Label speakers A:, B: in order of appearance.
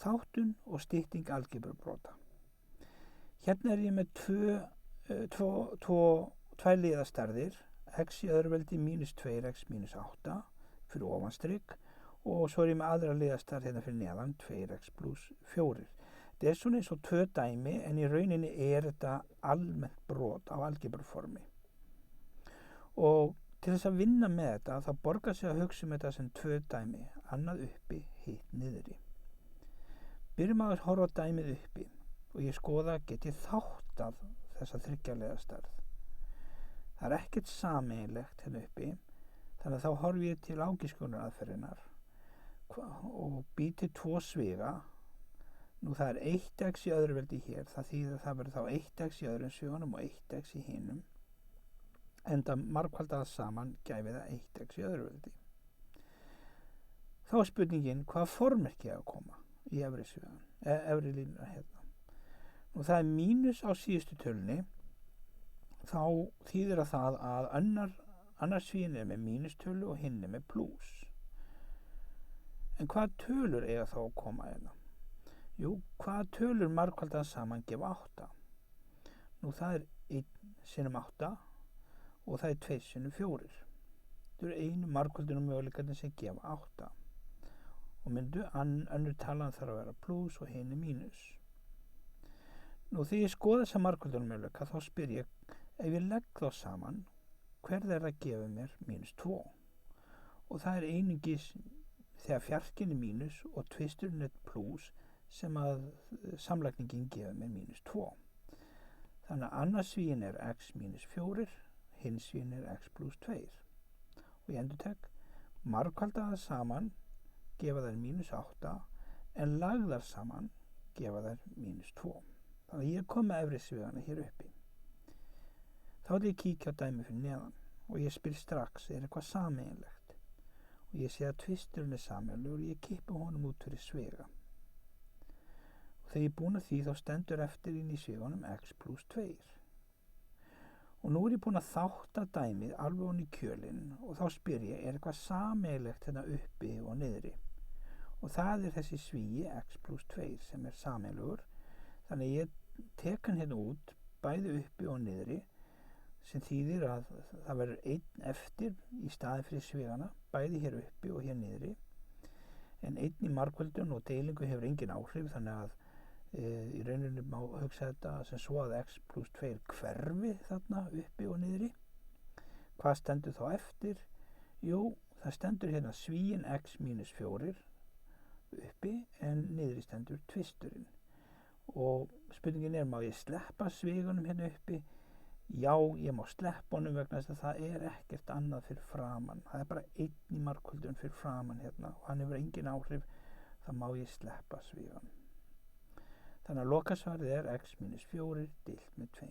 A: þáttun og stytting algebrubrota. Hérna ég með tvær liðastærðir, x í öðruveldi mínus 2x mínus 8 fyrir ofanstrik og svo ég með aðra liðastærð hérna fyrir neðan 2x pluss 4. Þetta er svona eins og 2 dæmi en í rauninni þetta almennt brot á algebruformi. Og til þess að vinna með þetta þá borgar sig að hugsa þetta sem 2 dæmi, annað uppi, hitt niðri. Byrjum að horfa á dæmið uppi og ég skoða get ég þáttað þessa 3 liðastærð. Það er ekkert sameiginlegt hérna uppi, þannig að þá horfi ég til ágiskунaraðferðinnar og bý til 2 sviga. Nú það er 1x í öðru veldi hér, það þýðir að það verður þá 1x í öðrum svigunum og 1x í hinum. Enda margfaldað saman gæfi það 1x í öðru veldi. Þá er spurningin hvaða formerki að koma í efri svigan, efri línuna hérna. Nú það er mínus á síðustu tölunni, þá þýðir það að annar svíinn með mínustölu og hinn með plús. En hvaða tölur eiga þá að koma hérna? Jú, hvaða tölur margfaldað saman gefa 8? Nú það er 1 sinnum 8 og það er 2 sinnum 4. Þetta eru einu margfaldunum möguleikarnir sem gefa 8. Og myndu önnur talan þarf að vera plús og hinn mínus. Nú þegar ég skoða þessa margfaldunum möguleika þá spyr ég, ef ég legg þá saman, hver þeirra gefur mér mínus 2? Og það er einungis þegar fjarkinn er mínus og tvisturinn er plús sem að samlagningin gefur mér mínus 2. Þannig að annars svíinn er x mínus 4, hins svíinn er x pluss 2. Og ég endurtek, margfaldaðar saman gefa þær mínus 8 en lagðar saman gefa þær mínus 2. Þannig að ég kom með efri svigana hér uppi. Þá ætla ég að kíkja á dæmi fyrir neðan og ég spyr strax, er eitthvað sameiginlegt? Og ég sé að tvisturinn er sameiginlegur og ég kippi honum út fyrir sviga. Og þegar ég er búin að því þá stendur eftir inn í sviganum x pluss 2. Og nú er ég búin að þátta dæmið alveg honni í kjölinn og þá spyr ég, er eitthvað sameiginlegt hérna uppi og niðri? Og það er þessi svíi x pluss 2 sem er sameiginlegur. Þannig að ég tek hann hérna út, bæði uppi og niðri, sem þýðir að það verður 1 eftir í staði fyrir svigana, bæði hér uppi og hér niðri. En 1 í margföldun og deilingu hefur engin áhrif, þannig að í rauninni má hugsa þetta sem svo að x pluss 2 hverfi þarna uppi og niðri. Hvað stendur þá eftir? Jú, það stendur hérna svíinn x mínus 4 uppi en niðri stendur tvisturinn. Og spurningin er, má ég sleppa svigunum hérna uppi? Já, ég má sleppa honum vegna þess að það er ekkert annað fyrir framan. Það er bara 1 í margföldun fyrir framan hérna og hann hefur engin áhrif, það má ég sleppa svigunum. Þannig að lokasvarið er x mínus 4 deilt með 2.